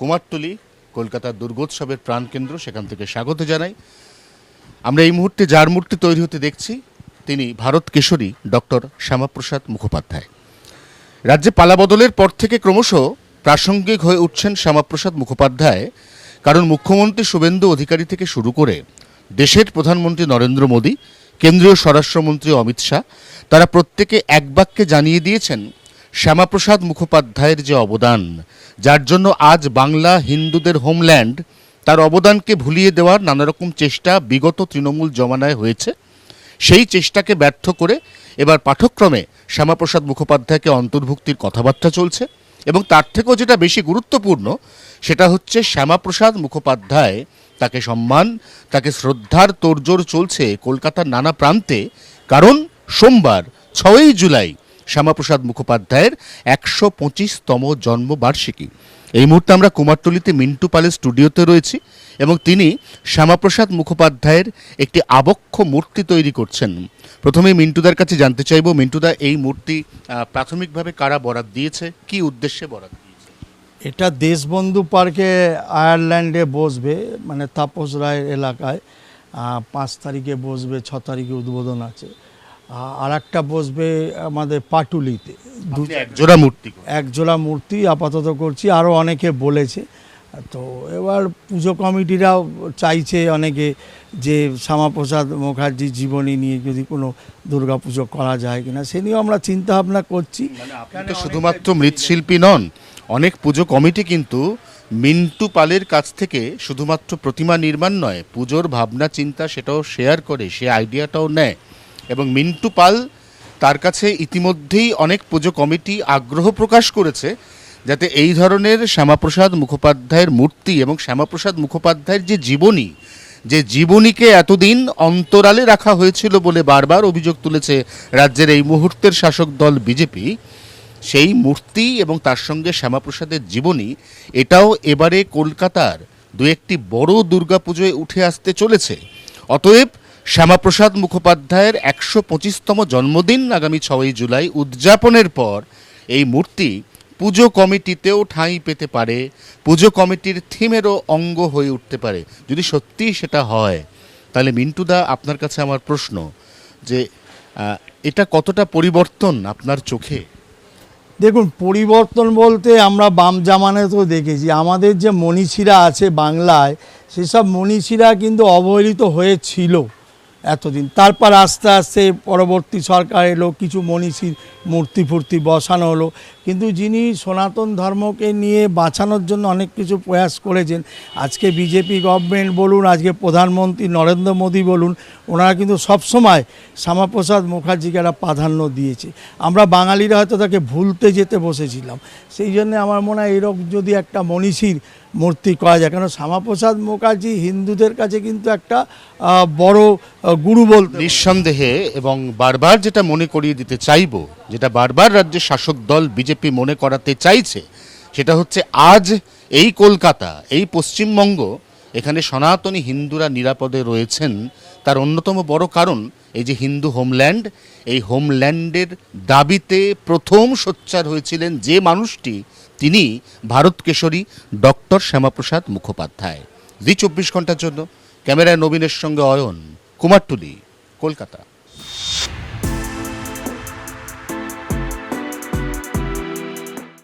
কুমারটুলি কলকাতার দুর্গোৎসবের প্রাণকেন্দ্র, সেখান থেকে স্বাগত জানাই। আমরা এই মুহূর্তে যার মূর্তি তৈরি হতে দেখছি তিনি ভারত কেশরী ডক্টর শ্যামাপ্রসাদ মুখোপাধ্যায়। রাজ্যে পালাবদলের পর থেকে ক্রমশ প্রাসঙ্গিক হয়ে উঠছেন শ্যামাপ্রসাদ মুখোপাধ্যায়, কারণ মুখ্যমন্ত্রী শুভেন্দু অধিকারী থেকে শুরু করে দেশের প্রধানমন্ত্রী নরেন্দ্র মোদী, কেন্দ্রীয় স্বরাষ্ট্রমন্ত্রী অমিত শাহ, তারা প্রত্যেকে এক বাক্যে জানিয়ে দিয়েছেন শ্যামাপ্রসাদ মুখোপাধ্যায়ের যে অবদান, যার জন্য আজ বাংলা হিন্দুদের হোমল্যান্ড, তার অবদানকে ভুলিয়ে দেওয়ার নানা রকম চেষ্টা বিগত তৃণমূল জমানায় হয়েছে। সেই চেষ্টাকে ব্যর্থ করে এবার পাঠ্যক্রমে শ্যামাপ্রসাদ মুখোপাধ্যায়কে অন্তর্ভুক্তির কথাবার্তা চলছে, এবং তার থেকেও যেটা বেশি গুরুত্বপূর্ণ সেটা হচ্ছে শ্যামাপ্রসাদ মুখোপাধ্যায়, তাকে সম্মান, তাকে শ্রদ্ধার তোড়জোড় চলছে কলকাতার নানা প্রান্তে, কারণ সোমবার 6ই জুলাই শ্যামাপ্রসাদ মুখোপাধ্যায়ের 125তম জন্মবার্ষিকী। এই মুহূর্তে আমরা কুমারটুলিতে মিন্টু পালের স্টুডিওতে রয়েছি এবং তিনি শ্যামাপ্রসাদ মুখোপাধ্যায়ের একটি আবক্ষ মূর্তি তৈরি করছেন। প্রথমে মিন্টুদার কাছে জানতে চাইব, মিন্টুদা, এই মূর্তি প্রাথমিকভাবে কারা বরাদ দিয়েছে, কি উদ্দেশ্যে বরাদ দিয়েছে? এটা দেশবন্ধু পার্কে আয়ারল্যান্ডে বসবে, মানে তাপস রায়ের এলাকায়। 5 তারিখে বসবে, 6 তারিখে উদ্বোধন আছে। আর একটা বসবে আমাদের পাটুলিতে। একজোড়া মূর্তি আপাতত করছি, আরও অনেকে বলেছে। তো এবার পুজো কমিটিরাও চাইছে অনেকে যে শ্যামাপ্রসাদ মুখার্জির জীবনী নিয়ে যদি কোনো দুর্গা পুজো করা যায় কিনা, সে নিয়েও আমরা চিন্তা ভাবনা করছি। আপনি তো শুধুমাত্র মৃৎশিল্পী নন, অনেক পুজো কমিটি কিন্তু মিন্টু পালের কাছ থেকে শুধুমাত্র প্রতিমা নির্মাণ নয়, পুজোর ভাবনা চিন্তা সেটাও শেয়ার করে, সে আইডিয়াটাও নেয়। এবং মিন্টু পাল, তার কাছে ইতিমধ্যেই অনেক পুজো কমিটি আগ্রহ প্রকাশ করেছে যাতে এই ধরনের শ্যামাপ্রসাদ মুখোপাধ্যায়ের মূর্তি এবং শ্যামাপ্রসাদ মুখোপাধ্যায়ের যে জীবনীকে এতদিন অন্তরালে রাখা হয়েছিল বলে বারবার অভিযোগ তুলেছে রাজ্যের এই মুহূর্তের শাসক দল বিজেপি, সেই মূর্তি এবং তার সঙ্গে শ্যামাপ্রসাদের জীবনী, এটাও এবারে কলকাতার দু একটি বড় দুর্গাপুজোয় উঠে আসতে চলেছে। অতএব শ্যামাপ্রসাদ মুখোপাধ্যায়ের 125তম জন্মদিন আগামী 6ই জুলাই উদযাপনের পর এই মূর্তি পুজো কমিটিতেও ঠাঁই পেতে পারে, পুজো কমিটির থিমেরও অঙ্গ হয়ে উঠতে পারে। যদি সত্যি সেটা হয়, তাহলে মিন্টুদা, আপনার কাছে আমার প্রশ্ন যে এটা কতটা পরিবর্তন আপনার চোখে? দেখুন, পরিবর্তন বলতে আমরা বাম জামানায় তো দেখেছি, আমাদের যে মনীষীরা আছে বাংলায়, সেসব মনীষীরা কিন্তু অবহেলিত হয়েছিল এতদিন। তারপর আস্তে আস্তে পরবর্তী সরকার এলো, কিছু মনীষীর মূর্তি ফুর্তি বসানো হলো, কিন্তু যিনি সনাতন ধর্মকে নিয়ে বাঁচানোর জন্য অনেক কিছু প্রয়াস করেছেন, আজকে বিজেপি গভর্নমেন্ট বলুন, আজকে প্রধানমন্ত্রী নরেন্দ্র মোদী বলুন, ওনারা কিন্তু সবসময় শ্যামাপ্রসাদ মুখার্জিকে একটা প্রাধান্য দিয়েছে। আমরা বাঙালিরা হয়তো তাকে ভুলতে যেতে বসেছিলাম। সেই জন্যে আমার মনে হয় এরকম যদি একটা মনীষীর মূর্তি করা যায়, কেন শ্যামাপ্রসাদ মুখার্জি হিন্দুদের কাছে কিন্তু একটা বড় গুরু বলতে নিঃসন্দেহে। এবং বারবার যেটা মনে করিয়ে দিতে চাইব, যেটা বারবার রাজ্যের শাসক দল বিজেপি মনে করাতে চাইছে, সেটা হচ্ছে আজ এই কলকাতা, এই পশ্চিমবঙ্গ, এখানে সনাতনী হিন্দুরা নিরাপদে রয়েছেন। তার অন্যতম বড় কারণ এই যে হিন্দু হোমল্যান্ড, এই হোমল্যান্ডের দাবিতে প্রথম সোচ্চার হয়েছিলেন যে মানুষটি, তিনি ভারত কেশরী ডক্টর শ্যামাপ্রসাদ মুখোপাধ্যায়। জি 24 ঘন্টার জন্য ক্যামেরায় নবীনের সঙ্গে অয়ন, কুমারটুলি, কলকাতা।